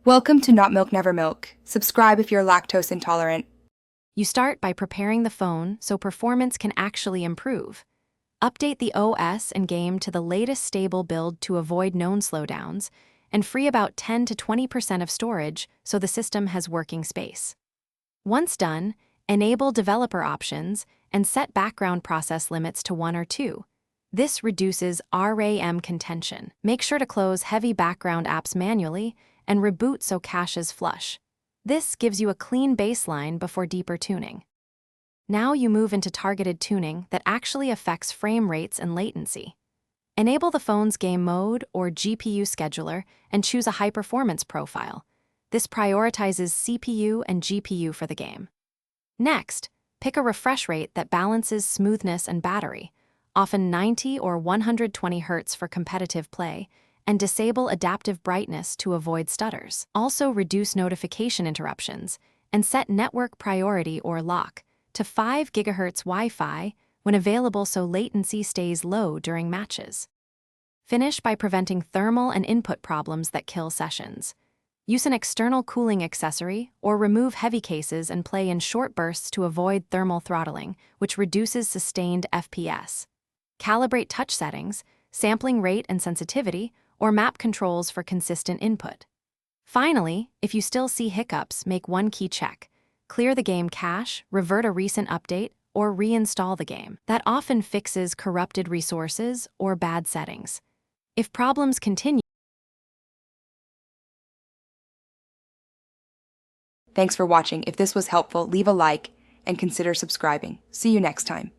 Welcome to Not Milk Never Milk. Subscribe if you're lactose intolerant. You start by preparing the phone so performance can actually improve. Update the OS and game to the latest stable build to avoid known slowdowns, and free about 10 to 20% of storage so the system has working space. Once done, enable developer options and set background process limits to 1 or 2. This reduces RAM contention. Make sure to close heavy background apps manually and reboot so cache is flush. This gives you a clean baseline before deeper tuning. Now you move into targeted tuning that actually affects frame rates and latency. Enable the phone's game mode or GPU scheduler and choose a high-performance profile. This prioritizes CPU and GPU for the game. Next, pick a refresh rate that balances smoothness and battery, often 90 or 120 Hz for competitive play, and disable adaptive brightness to avoid stutters. Also reduce notification interruptions and set network priority or lock to 5 GHz Wi-Fi when available so latency stays low during matches. Finish by preventing thermal and input problems that kill sessions. Use an external cooling accessory or remove heavy cases and play in short bursts to avoid thermal throttling, which reduces sustained FPS. Calibrate touch settings, sampling rate and sensitivity, or map controls for consistent input. Finally, if you still see hiccups, make one key check. Clear the game cache, revert a recent update, or reinstall the game. That often fixes corrupted resources or bad settings. If problems continue, Thanks for watching. If this was helpful, leave a like and consider subscribing. See you next time.